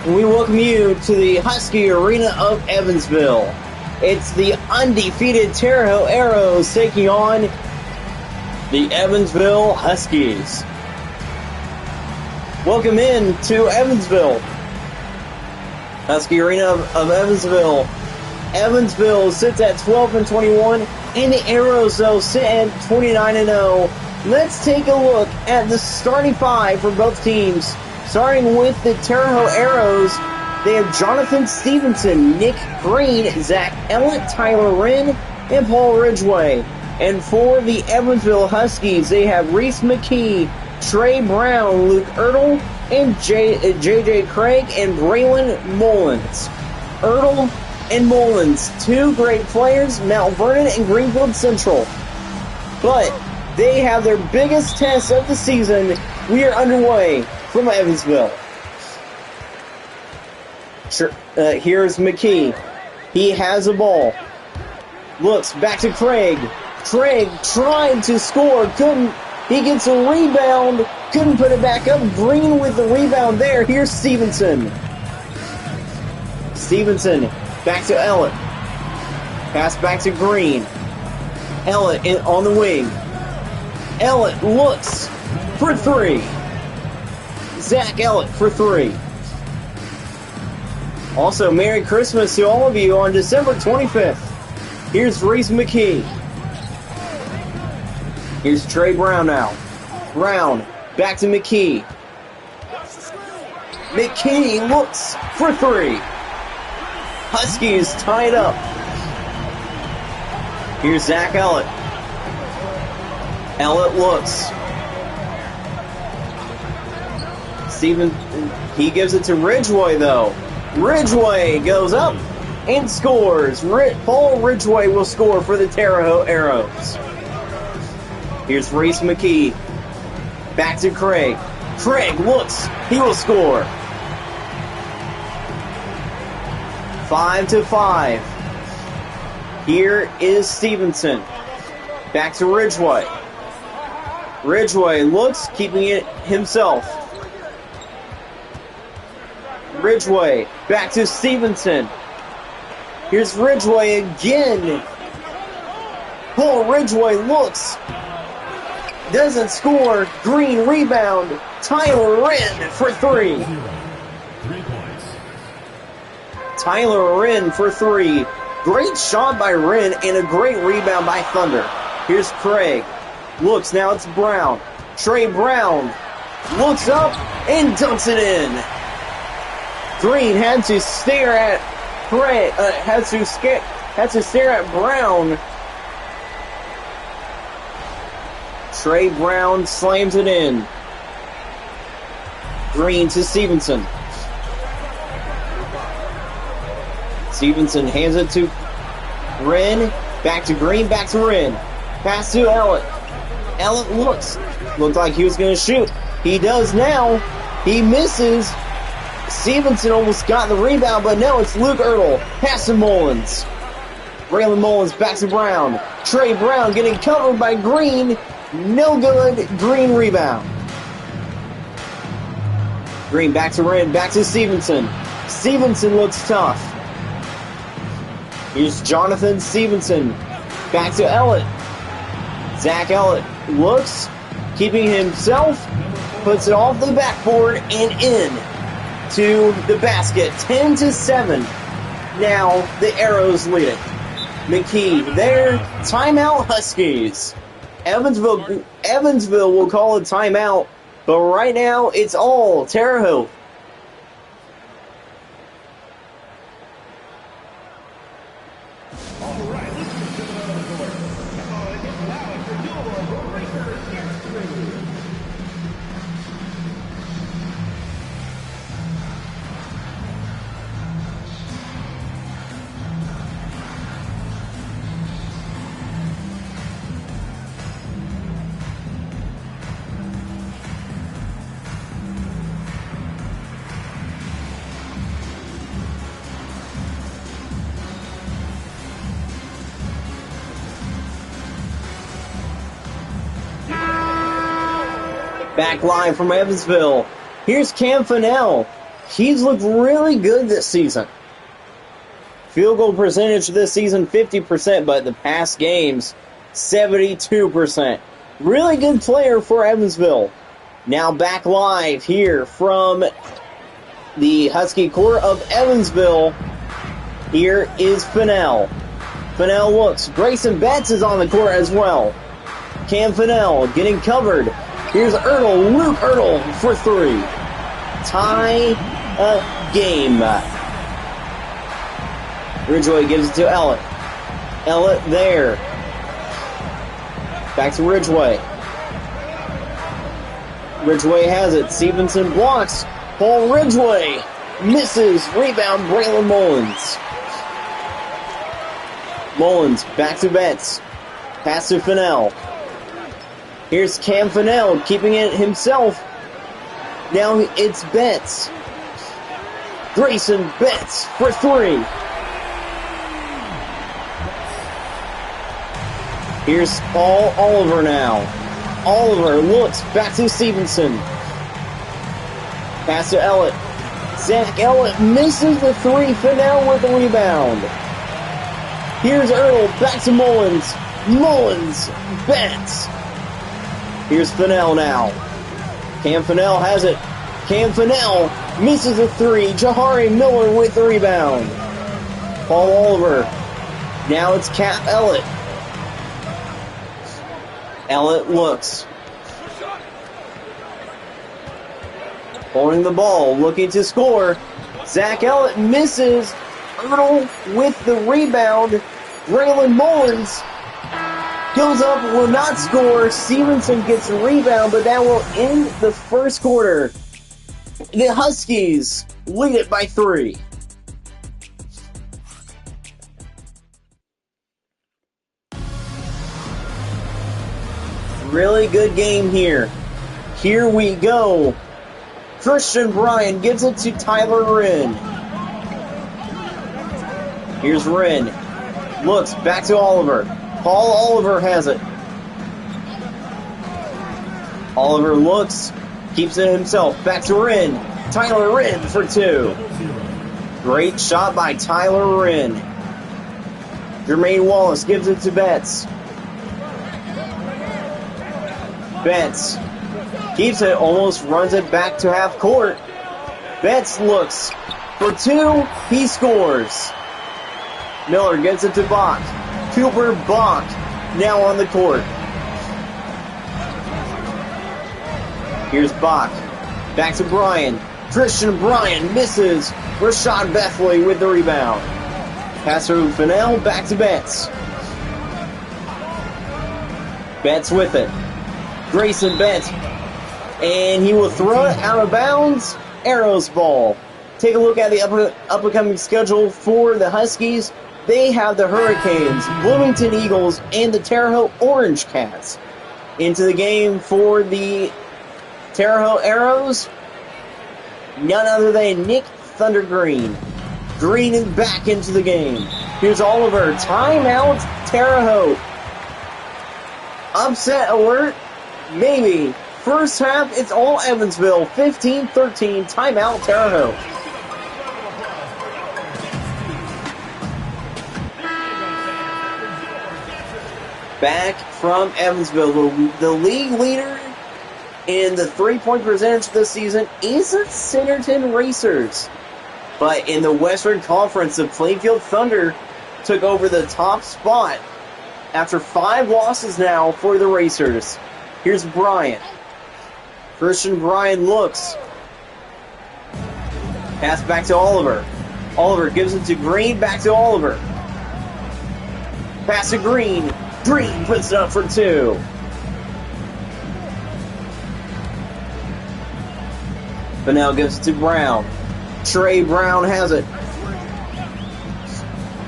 and we welcome you to the Husky Arena of Evansville. It's the undefeated Terre Arrows taking on the Evansville Huskies. Welcome in to Evansville. Husky Arena of Evansville. Evansville sits at 12-21, and the Arrows, though, sit at 29-0. Let's take a look at the starting five for both teams. Starting with the Terre Arrows, they have Jonathan Stevenson, Nick Green, Zach Ellett, Tyler Wren, and Paul Ridgway. And for the Evansville Huskies, they have Reese McKee, Trey Brown, Luke Ertl, and J.J. Craig and Braylon Mullins. Ertl and Mullins, two great players, Mount Vernon and Greenfield Central. But they have their biggest test of the season. We are underway from Evansville. Here's McKee. He has a ball. Looks back to Craig. Craig tried to score, couldn't. He gets a rebound, couldn't put it back up. Green with the rebound there. Here's Stevenson. Stevenson back to Ellett. Pass back to Green. Ellett on the wing. Ellett looks for three. Zach Ellett for three. Also, Merry Christmas to all of you on December 25th. Here's Reese McKee. Here's Trey Brown now. Brown back to McKee. McKee looks for three. Huskies tied up. Here's Zach Ellett. Ellett looks. He gives it to Ridgway, though. Ridgway goes up and scores. Paul Ridgway will score for the Terre Arrows. Here's Reese McKee. Back to Craig. Craig looks. He will score. 5-5. Here is Stevenson. Back to Ridgway. Ridgway looks, keeping it himself. Ridgway back to Stevenson. Here's Ridgway again. Paul Ridgway looks. Doesn't score. Green rebound. Tyler Wren for three. Tyler Wren for three. Great shot by Wren and a great rebound by Thunder. Here's Craig. Looks, now it's Brown. Trey Brown looks up and dunks it in. Green had to stare at Craig. Had to stare at Brown. Trey Brown slams it in. Green to Stevenson. Stevenson hands it to Wren. Back to Green, back to Wren. Pass to Ellett. Ellett looks. Looked like he was going to shoot. He does now. He misses. Stevenson almost got the rebound, but no, it's Luke Ertl. Pass to Mullins. Braylon Mullins back to Brown. Trey Brown getting covered by Green. No good. Green rebound. Green back to Wren. Back to Stevenson. Stevenson looks tough. Here's Jonathan Stevenson. Back to Ellett. Zach Ellett looks, keeping himself, puts it off the backboard and in to the basket. 10-7. Now the Arrows lead it. McKee there. Timeout Huskies. Evansville will call a timeout, but right now it's all Terre Haute. Back live from Evansville. Here's Cam Fennell. He's looked really good this season. Field goal percentage this season, 50%, but the past games, 72%. Really good player for Evansville. Now back live here from the Husky court of Evansville. Here is Fennell. Fennell looks. Grayson Betts is on the court as well. Cam Fennell getting covered. Here's Ertl. Luke Ertl for three. Tie game. Ridgway gives it to Ellett. Ellett there. Back to Ridgway. Ridgway has it. Stevenson blocks. Paul Ridgway misses. Rebound, Braylon Mullins. Mullins back to Betts. Pass to Fennell. Here's Cam Fennell keeping it himself. Now it's Betts. Grayson Betts for three. Here's Paul Oliver now. Oliver looks back to Stevenson. Pass to Ellett. Zach Ellett misses the three. Fennell with the rebound. Here's Earl back to Mullins. Mullins, Betts. Here's Fennell now. Cam Fennell has it. Cam Fennell misses the three. Jahari Miller with the rebound. Paul Oliver. Now it's Cap Ellett. Ellett looks. Holding the ball, looking to score. Zach Ellett misses. Ertl with the rebound. Braylon Mullins goes up, will not score. Stevenson gets a rebound, but that will end the first quarter. The Huskies lead it by 3. Really good game here. Here we go. Christian Bryan gives it to Tyler Wren. Here's Wren. Looks back to Oliver. Paul Oliver has it. Oliver looks. Keeps it himself. Back to Wren. Tyler Wren for 2. Great shot by Tyler Wren. Jermaine Wallace gives it to Betts. Betts keeps it, almost runs it back to half court. Betts looks for 2. He scores. Miller gets it to Bach. Cooper Bach now on the court. Here's Bach. Back to Bryan. Christian Bryan misses. Rashad Bethley with the rebound. Pass to Fennell. Back to Betts. Betts with it. Grayson Betts. And he will throw it out of bounds. Arrows ball. Take a look at the upcoming schedule for the Huskies. They have the Hurricanes, Bloomington Eagles, and the Terre Haute Orange Cats. Into the game for the Terre Haute Arrows, none other than Nick Thunder Green. Green is back into the game. Here's Oliver. Timeout, Terre Haute. Upset alert? Maybe. First half, it's all Evansville. 15-13, timeout, Terre Haute. Back from Evansville, the league leader in the three-point percentage this season is the Centerton Racers. But in the Western Conference, the Plainfield Thunder took over the top spot after 5 losses now for the Racers. Here's Bryant. Christian Bryan looks. Pass back to Oliver. Oliver gives it to Green, back to Oliver. Pass to Green. Green puts it up for 2. Fennell gives it to Brown. Trey Brown has it.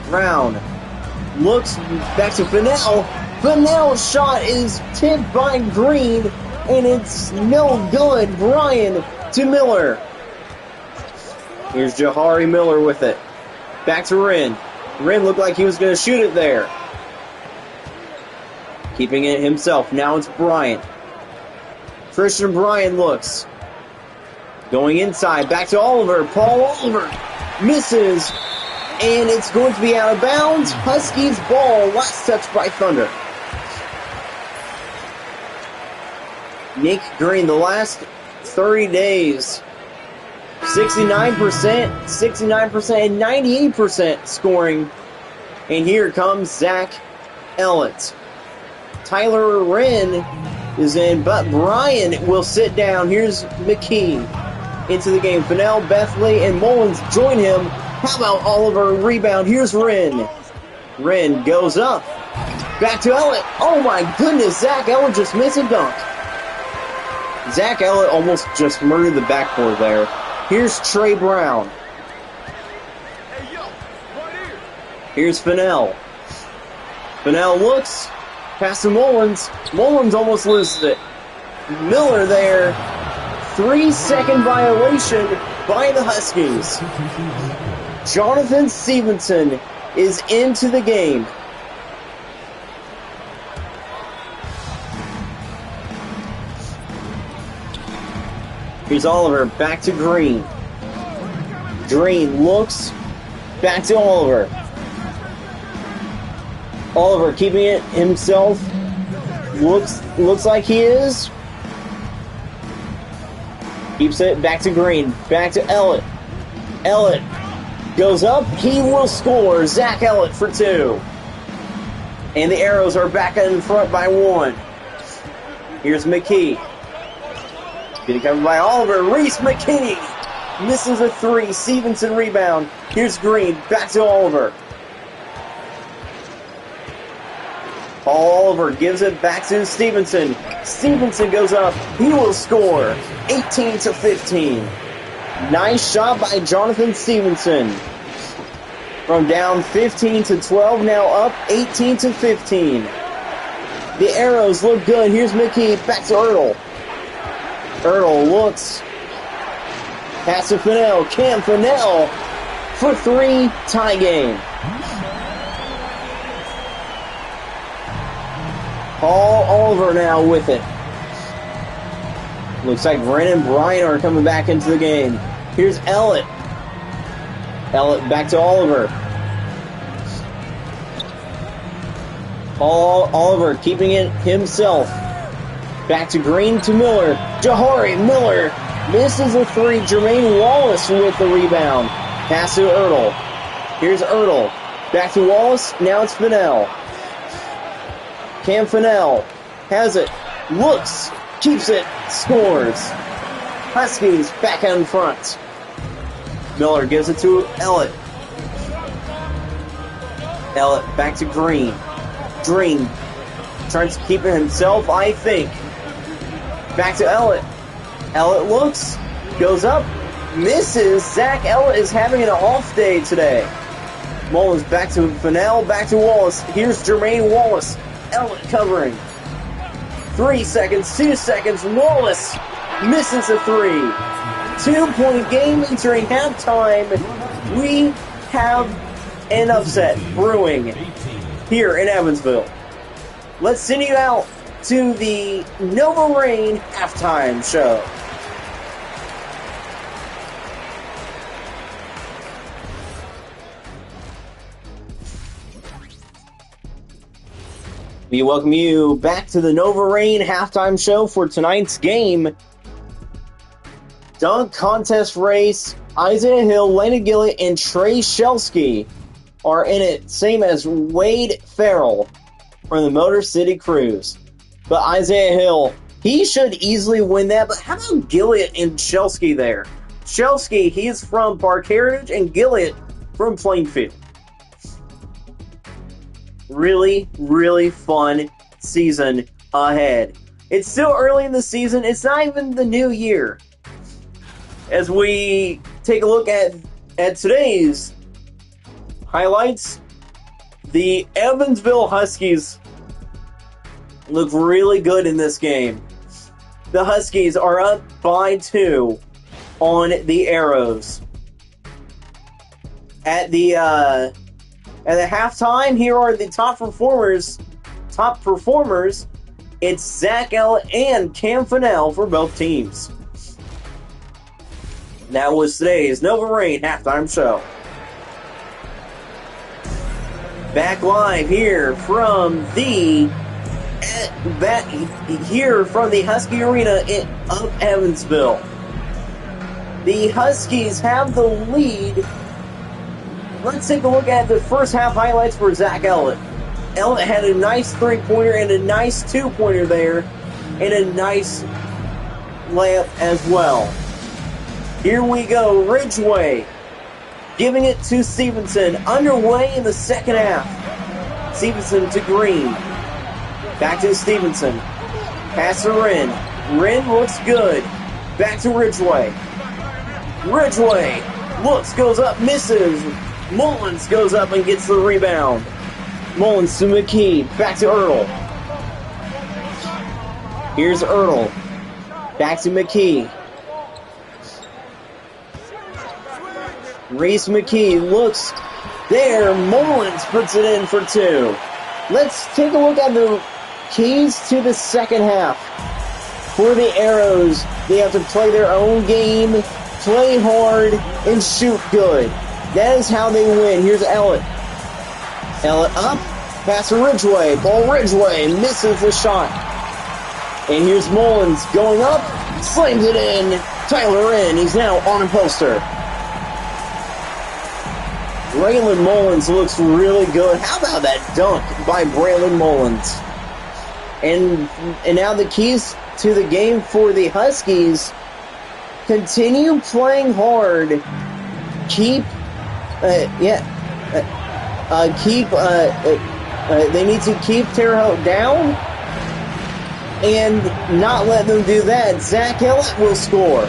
Brown looks back to Fennell. Fennell's shot is tipped by Green, and it's no good. Bryan to Miller. Here's Jahari Miller with it. Back to Wren. Wren looked like he was going to shoot it there. Keeping it himself. Now it's Bryant. Christian Bryan looks. Going inside, back to Oliver. Paul Oliver misses, and it's going to be out of bounds. Huskies ball, last touch by Thunder. Nick Green, the last 30 days, 69%, 69%, and 98% scoring. And here comes Zach Ellett. Tyler Wren is in, but Brian will sit down. Here's McKee into the game. Fennell, Bethley, and Mullins join him. How about Oliver? Rebound. Here's Wren. Wren goes up. Back to Ellett. Oh my goodness, Zach Ellett just missed a dunk. Zach Ellett almost just murdered the backboard there. Here's Trey Brown. Here's Fennell. Fennell looks. Pass to Mullins. Mullins almost loses it. Miller there. 3-second violation by the Huskies. Jonathan Stevenson is into the game. Here's Oliver, back to Green. Green looks, back to Oliver. Oliver keeping it himself. Looks like he is. Keeps it, back to Green, back to Ellett. Ellett goes up, he will score. Zach Ellett for 2. And the Arrows are back in front by 1. Here's McKee. Getting covered by Oliver. Reese McKinney misses a 3. Stevenson rebound. Here's Green. Back to Oliver. Paul Oliver gives it back to Stevenson. Stevenson goes up. He will score. 18-15. Nice shot by Jonathan Stevenson. From down 15-12, now up 18-15. The Arrows look good. Here's McKee. Back to Ertl. Ertl looks. Pass to Fennell. Cam Fennell for 3. Tie game. Paul Oliver now with it. Looks like Bren and Brian are coming back into the game. Here's Ellett. Ellett back to Oliver. Paul Oliver keeping it himself. Back to Green to Miller. Jahari Miller misses a 3. Jermaine Wallace with the rebound. Pass to Ertl. Here's Ertl. Back to Wallace. Now it's Fennell. Cam Fennell has it. Looks. Keeps it. Scores. Huskies back out in front. Miller gives it to Ellett. Ellett back to Green. Green tries to keep it himself, I think. Back to Ellett. Ellett looks, goes up, misses. Zach Ellett is having an off day today. Mullins back to Fennell, back to Wallace. Here's Jermaine Wallace. Ellett covering. 3 seconds, 2 seconds. Wallace misses a 3. 2-point game entering halftime. We have an upset brewing here in Evansville. Let's send you out to the Nova Rain halftime show. We welcome you back to the Nova Rain halftime show for tonight's game. Dunk contest race. Isaiah Hill, Lena Gillett, and Trey Shelsky are in it, same as Wade Farrell from the Motor City Cruise. But Isaiah Hill, he should easily win that. But how about Gillett and Shelsky there? Shelsky, he's from Park Heritage, and Gillett from Plainfield. Really, really fun season ahead. It's still early in the season. It's not even the new year. As we take a look at today's highlights, the Evansville Huskies look really good in this game. The Huskies are up by 2 on the Arrows. At the halftime, here are the top performers. It's Zach Ellett and Cam Fennell for both teams. That was today's Nova Rain halftime show. Back live here from the Husky Arena of Evansville. The Huskies have the lead. Let's take a look at the first half highlights for Zach Ellett. Ellett had a nice three-pointer and a nice two-pointer there, and a nice layup as well. Here we go, Ridgeway giving it to Stevenson. Underway in the second half. Stevenson to Green. Back to Stevenson. Pass to Wren. Wren looks good. Back to Ridgeway. Ridgeway looks, goes up, misses. Mullins goes up and gets the rebound. Mullins to McKee. Back to Ertl. Here's Ertl. Back to McKee. Reese McKee looks there. Mullins puts it in for two. Let's take a look at the keys to the second half. For the Arrows, they have to play their own game, play hard, and shoot good. That is how they win. Here's Ellett. Ellett up. Pass to Ridgeway. Ball Ridgeway. Misses the shot. And here's Mullins going up. Slams it in. Tyler in. He's now on a poster. Braylon Mullins looks really good. How about that dunk by Braylon Mullins? And now the keys to the game for the Huskies. Continue playing hard. They need to keep Terre Haute down and not let them do that. Zach Ellett will score.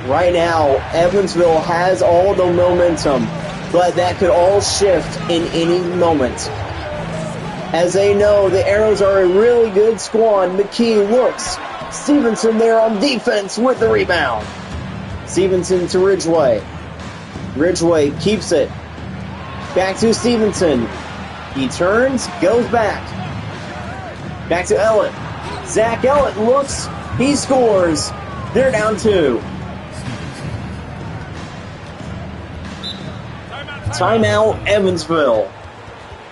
Right now, Evansville has all the momentum, but that could all shift in any moment. As they know, the Arrows are a really good squad. McKee looks. Stevenson there on defense with the rebound. Stevenson to Ridgeway. Ridgeway keeps it. Back to Stevenson. He turns, goes back. Back to Ellett. Zach Ellett looks. He scores. They're down two. Timeout, Evansville.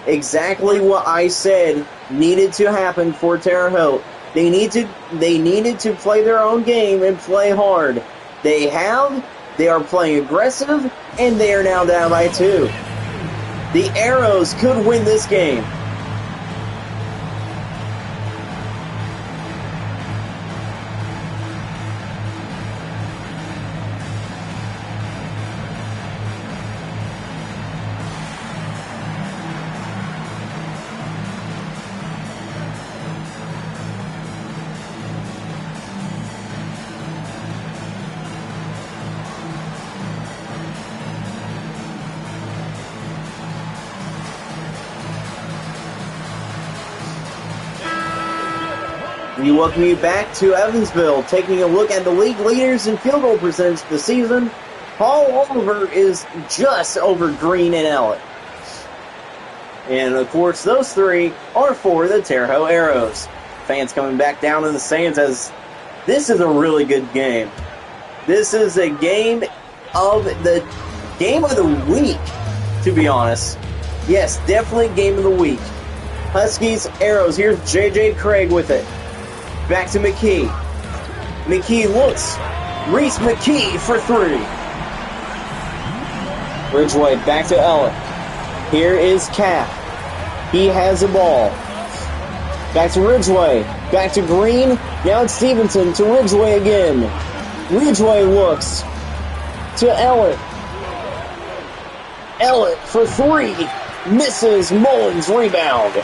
Exactly what I said needed to happen for Terre Haute. They needed to play their own game and play hard. They have. They are playing aggressive, and they are now down by two. The Arrows could win this game. We welcome you back to Evansville, taking a look at the league leaders in field goal percentage this season. Paul Oliver is just over Green and Ellett. And, of course, those three are for the Terre Haute Arrows. Fans coming back down in the stands as this is a really good game. This is a game of the week, to be honest. Yes, definitely game of the week. Huskies, Arrows. Here's J.J. Craig with it. Back to McKee. McKee looks. Reese McKee for three. Ridgeway back to Ellett. Here is Cap. He has the ball. Back to Ridgeway. Back to Green. Now it's Stevenson to Ridgeway again. Ridgeway looks to Ellett. Ellett for three. Misses. Mullins rebound.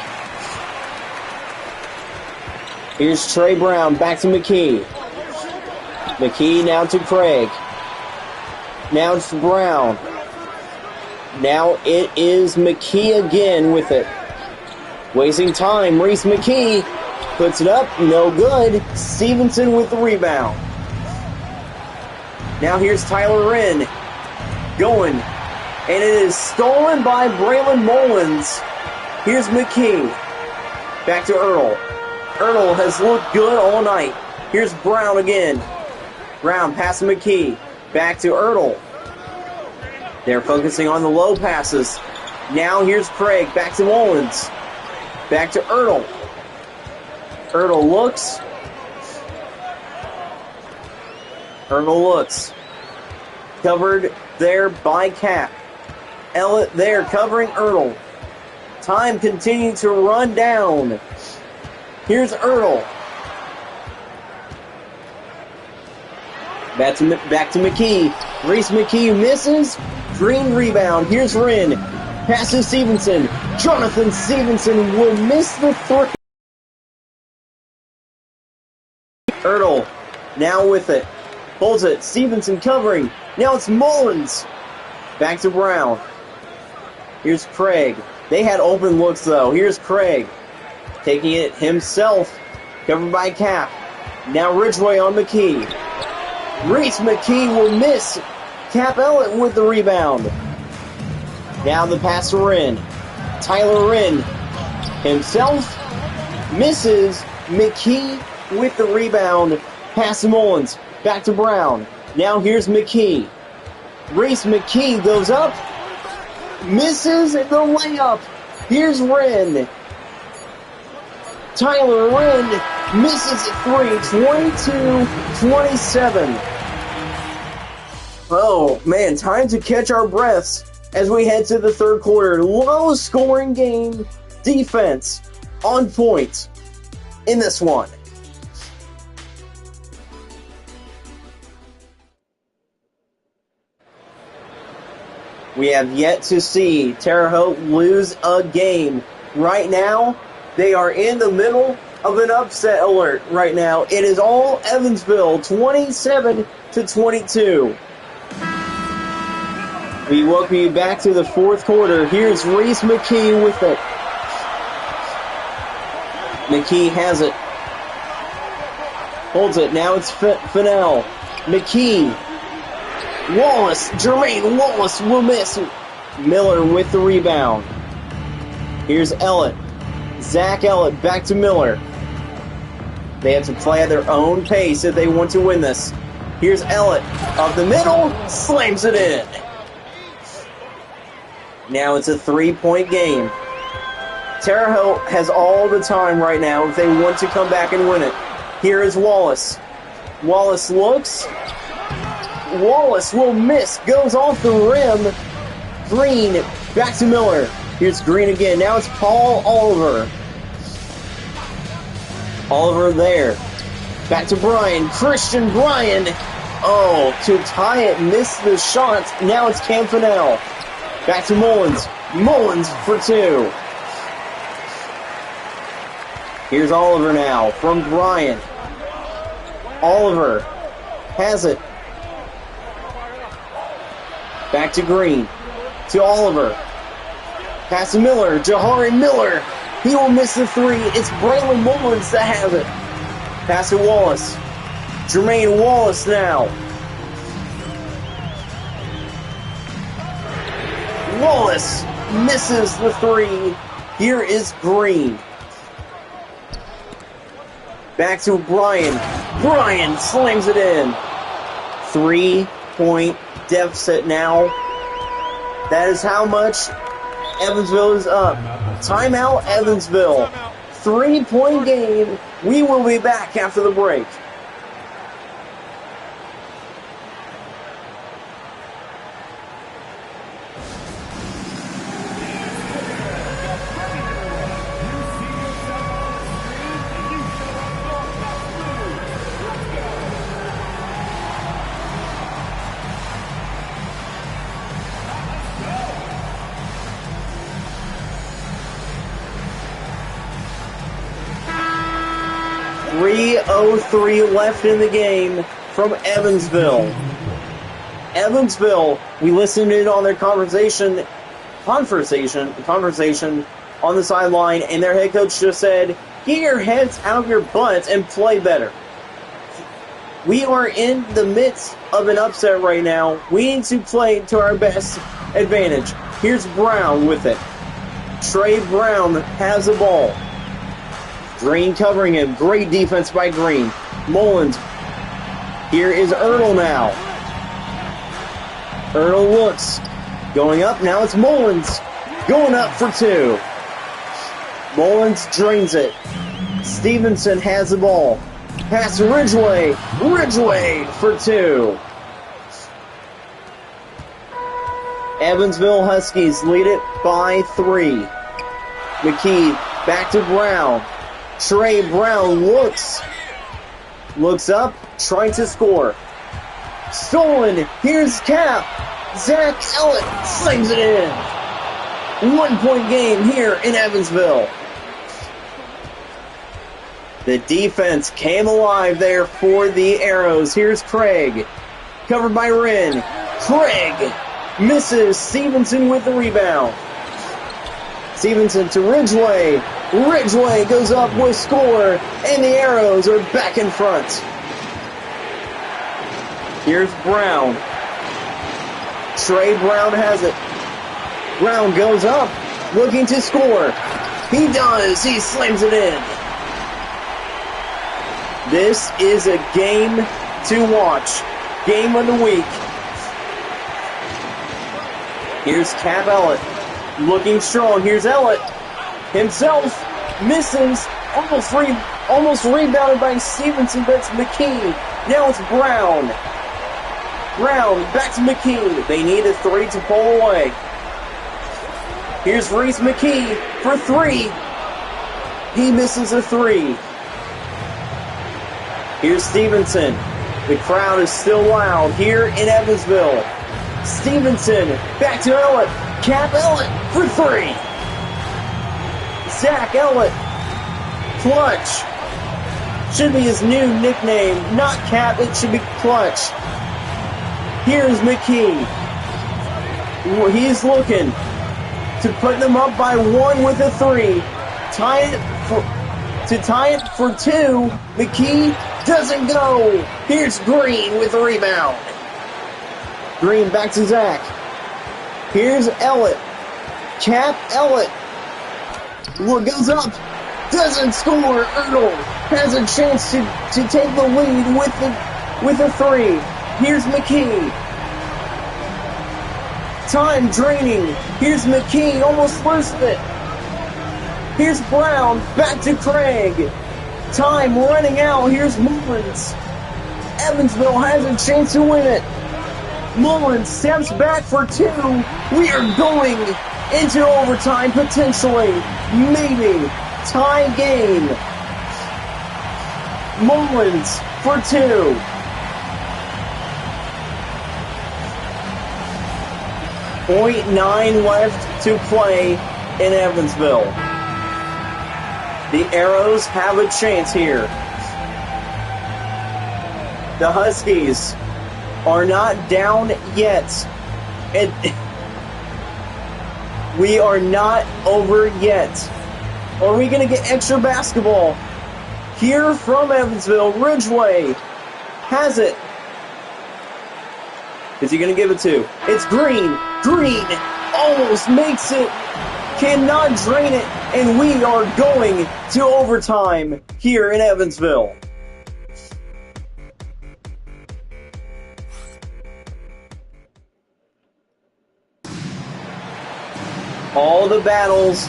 Here's Trey Brown, back to McKee. McKee now to Craig. Now it's Brown. Now it is McKee again with it. Wasting time, Reese McKee puts it up, no good. Stevenson with the rebound. Now here's Tyler Wren going, and it is stolen by Braylon Mullins. Here's McKee. Back to Ertl. Ertl has looked good all night. Here's Brown again. Brown pass to McKee. Back to Ertl. They're focusing on the low passes. Now here's Craig. Back to Mullins. Back to Ertl. Ertl looks. Covered there by Cap. Ellett there covering Ertl. Time continuing to run down. Here's Ertl. Back to McKee. Reese McKee misses. Green rebound. Here's Wren. Pass to Stevenson. Jonathan Stevenson will miss the three. Ertl now with it. Holds it. Stevenson covering. Now it's Mullins. Back to Brown. Here's Craig. They had open looks though. Here's Craig. Taking it himself. Covered by Cap. Now Ridgway on McKee. Reese McKee will miss. Cap Ellett with the rebound. Now the pass to Wren. Tyler Wren himself misses. McKee with the rebound. Pass to Mullins. Back to Brown. Now here's McKee. Reese McKee goes up. Misses the layup. Here's Wren. Tyler Wren misses a three. 22-27. Oh, man. Time to catch our breaths as we head to the third quarter. Low scoring game. Defense on point in this one. We have yet to see Terre Haute lose a game. Right now, they are in the middle of an upset alert right now. It is all Evansville, 27-22. We welcome you back to the fourth quarter. Here's Reese McKee with it. McKee has it. Holds it. Now it's Fennell. McKee. Wallace, Jermaine Wallace will miss. Miller with the rebound. Here's Ellett. Zach Ellett back to Miller. They have to play at their own pace if they want to win this. Here's Ellett. Up the middle, slams it in. Now it's a 3-point game. Terre Haute has all the time right now if they want to come back and win it. Here is Wallace. Wallace looks. Wallace will miss, goes off the rim. Green, back to Miller. Here's Green again. Now it's Paul Oliver. Oliver there. Back to Bryan. Christian Bryan. Oh, to tie it, missed the shot. Now it's Cam Fennell. Back to Mullins. Mullins for two. Here's Oliver now from Bryan. Oliver has it. Back to Green. To Oliver. Pass to Miller. Jahari Miller. He will miss the three. It's Braylon Mullins that has it. Pass to Wallace. Jermaine Wallace now. Wallace misses the three. Here is Green. Back to Bryan. Bryan slams it in. 3-point deficit now. That is how much Evansville is up. Timeout, Evansville. 3-point game. We will be back after the break. .03 left in the game from Evansville. Evansville, we listened in on their conversation on the sideline, and their head coach just said, get your heads out of your butts and play better. We are in the midst of an upset right now. We need to play to our best advantage. Here's Brown with it. Trey Brown has the ball. Green covering him. Great defense by Green. Mullins Here is Erdl now. Erdl looks. Going up, now it's Mullins. Going up for 2. Mullins drains it. Stevenson has the ball. Pass to Ridgway. Ridgway for 2. Evansville Huskies lead it by 3. McKee back to Brown. Trey Brown looks up, trying to score. Stolen. Here's Cap. Zach Ellett slings it in. 1-point game here in Evansville. The defense came alive there for the Arrows. Here's Craig. Covered by Wren. Craig misses. Stevenson with the rebound. Stevenson to Ridgway. Ridgway goes up with score, and the Arrows are back in front. Here's Brown. Trey Brown has it. Brown goes up, looking to score. He does. He slams it in. This is a game to watch. Game of the week. Here's Cap Ellett. Looking strong. Here's Ellett. Himself misses. Almost rebounded by Stevenson. That's McKee. Now it's Brown. Brown back to McKee. They need a 3 to pull away. Here's Reese McKee for 3. He misses a 3. Here's Stevenson. The crowd is still loud here in Evansville. Stevenson back to Ellett. Cap Ellett for 3. Zach Ellett. Clutch. Should be his new nickname. Not Cap, it should be Clutch. Here's McKee. He's looking to put them up by 1 with a 3. To tie it for 2. McKee doesn't go. Here's Green with the rebound. Green back to Zach. Here's Ellett. Cap Ellett. Goes up. Doesn't score. Erdl has a chance to take the lead with a 3. Here's McKee. Time draining. Here's McKee. Almost loses it. Here's Brown. Back to Craig. Time running out. Here's Mullins. Evansville has a chance to win it. Mullins steps back for 2. We are going into overtime, potentially. Maybe. Tie game. Mullins for 2. .9 left to play in Evansville. The Arrows have a chance here. The Huskies are not down yet. And we are not over yet. Are we going to get extra basketball? Here from Evansville, Ridgway has it. Is he going to give it to? It's Green. Green almost makes it. Cannot drain it. And we are going to overtime here in Evansville. All the battles,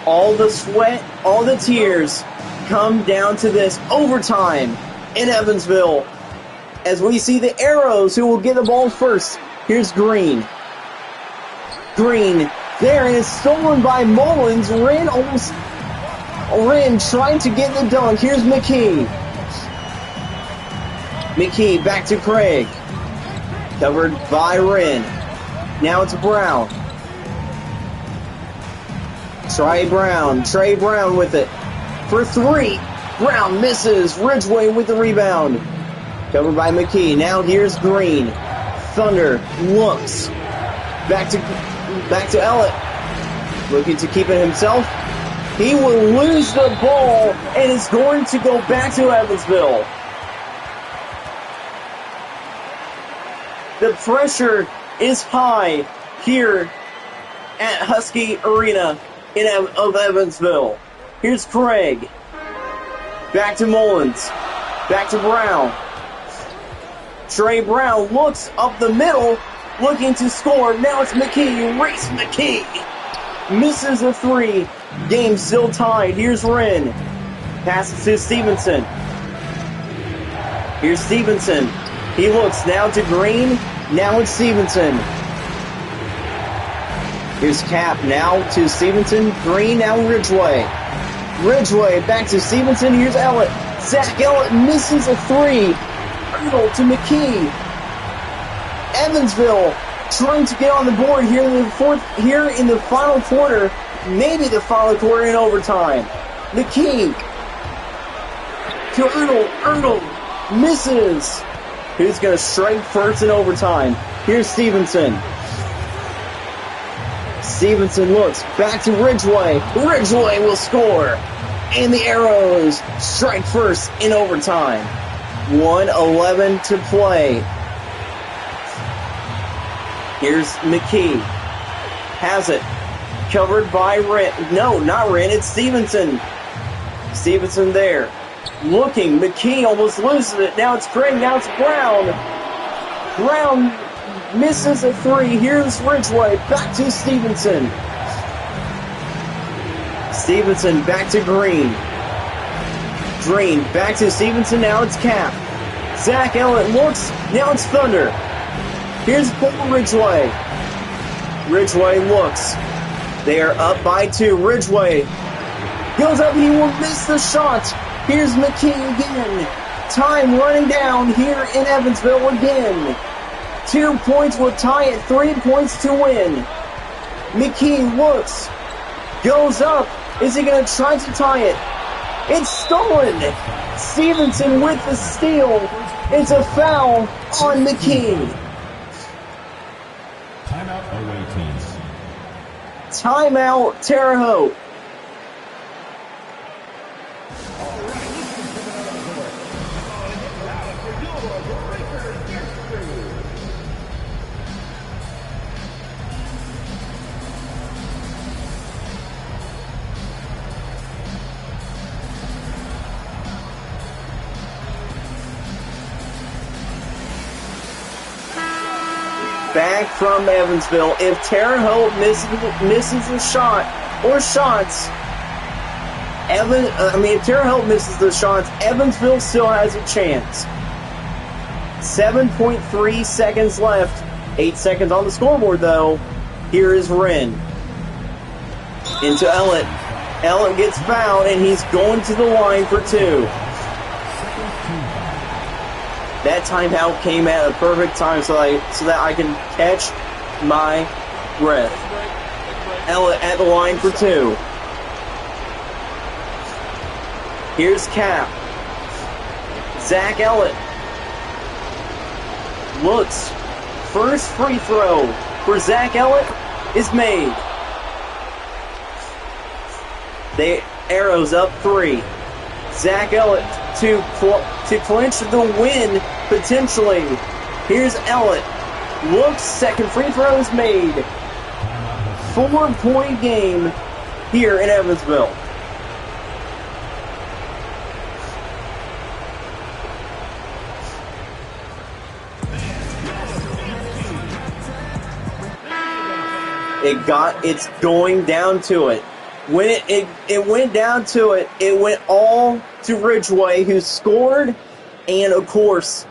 all the sweat, all the tears come down to this overtime in Evansville. As we see the Arrows who will get the ball first. Here's Green. Green there, and it's stolen by Mullins. Wren trying to get the dunk. Here's McKee. McKee back to Craig. Covered by Wren. Now it's Brown. Trey Brown with it for 3. Brown misses. Ridgway with the rebound. Covered by McKee. Now here's Green. Thunder looks. Back to Ellett. Looking to keep it himself. He will lose the ball and is going to go back to Evansville. The pressure is high here at Husky Arena of Evansville. Here's Craig. Back to Mullins. Back to Brown. Trey Brown looks up the middle, looking to score. Now it's McKee. Race McKee. Misses a three. Game still tied. Here's Wren. Passes to Stevenson. Here's Stevenson. He looks now to Green. Now it's Stevenson. Here's Cap. Now to Stevenson. Green. Now Ridgway. Ridgway back to Stevenson. Here's Ellett. Zach Ellett misses a three. Earl to McKee. Evansville trying to get on the board here in the final quarter. Maybe the final quarter in overtime. McKee to Erdl misses. Who's going to strike first in overtime? Here's Stevenson. Stevenson looks back to Ridgway. Ridgway will score. And the Arrows strike first in overtime. 1:11 to play. Here's McKee. Has it. Covered by Wren. No, not Wren. It's Stevenson. Stevenson there. Looking. McKee almost loses it. Now it's Green. Now it's Brown. Brown misses a three. Here's Ridgway. Back to Stevenson. Stevenson back to Green. Green back to Stevenson. Now it's Cap. Zach Ellett looks. Now it's Thunder. Here's Paul Ridgway. Ridgway looks. They are up by two. Ridgway goes up. He will miss the shot. Here's McKee again. Time running down here in Evansville again. 2 points will tie it. 3 points to win. McKee looks. Goes up. Is he going to try to tie it? It's stolen. Stevenson with the steal. It's a foul on McKee. Timeout away teams. Timeout Terre Haute. Back from Evansville. If Terre Haute misses a shot or shots, if Terre Haute misses the shots, Evansville still has a chance. 7.3 seconds left. 8 seconds on the scoreboard, though. Here is Wren. Into Ellett. Ellett gets fouled, and he's going to the line for two. That timeout came at a perfect time so that I can catch my breath. Ellett at the line for two. Here's Cap. Zach Ellett looks. First free throw for Zach Ellett is made. The Arrows up three. Zach Ellett to clinch the win, potentially. Here's Ellett. Looks, second free throw is made. 4-point game here in Evansville. It's going down to it. When it went down to it, it went all to Ridgway, who scored, and of course,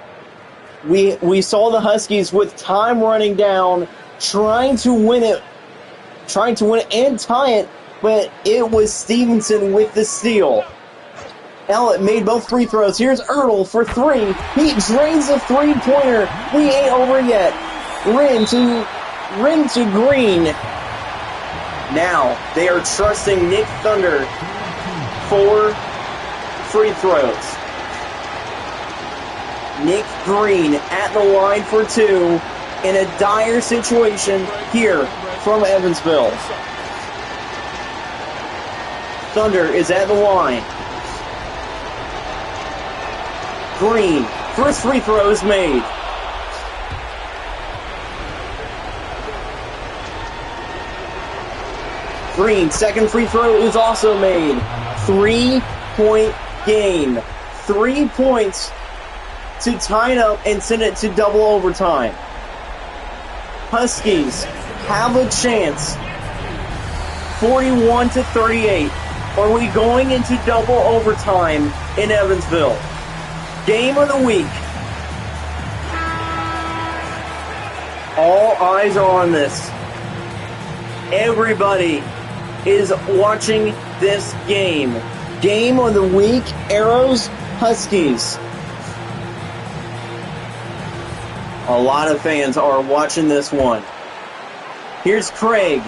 we saw the Huskies with time running down, trying to win it and tie it, but it was Stevenson with the steal. Ellett made both free throws. Here's Erdl for three. He drains a three-pointer. We ain't over yet. Wren to Green. Now, they are trusting Nick Thunder for free throws. Nick Green at the line for two in a dire situation here from Evansville. Thunder is at the line. Green, first free throw is made. Green, second free throw is also made. 3-point game. 3 points to tie it up and send it to double overtime. Huskies have a chance. 41-38. Are we going into double overtime in Evansville? Game of the week. All eyes are on this. Everybody is watching this game. Game of the week, Arrows, Huskies. A lot of fans are watching this one. Here's Craig.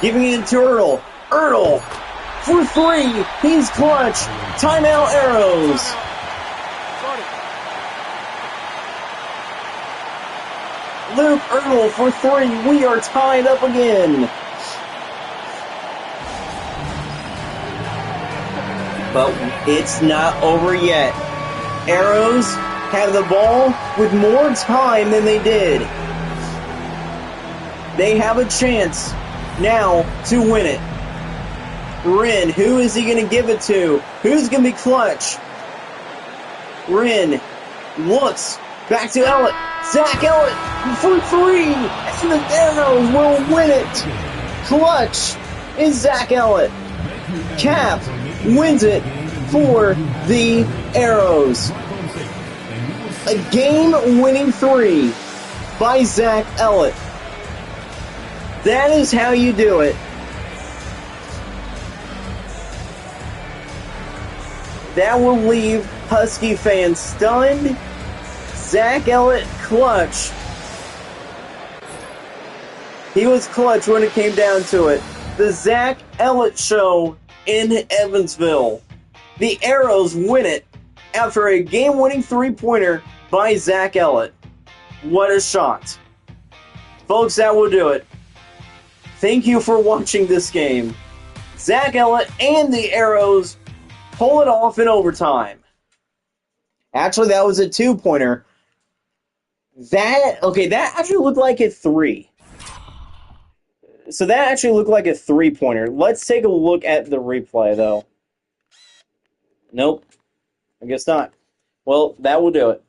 Giving it to Ertl. Ertl for three. He's clutch. Timeout, Arrows. Luke Ertl for three. We are tied up again. But it's not over yet. Arrows have the ball with more time than they did. They have a chance now to win it. Wren, who is he going to give it to? Who's going to be clutch? Wren looks back to Ellett. Zach Ellett for three. And the Arrows will win it. Clutch is Zach Ellett. Cap wins it for the Arrows. A game-winning three by Zach Ellett. That is how you do it. That will leave Husky fans stunned. Zach Ellett clutch. He was clutch when it came down to it. The Zach Ellett show in Evansville. The Arrows win it after a game-winning three-pointer by Zach Ellett. What a shot. Folks, that will do it. Thank you for watching this game. Zach Ellett and the Arrows pull it off in overtime. Actually, that was a two-pointer. That actually looked like a three. So that actually looked like a three-pointer. Let's take a look at the replay, though. Nope. I guess not. Well, that will do it.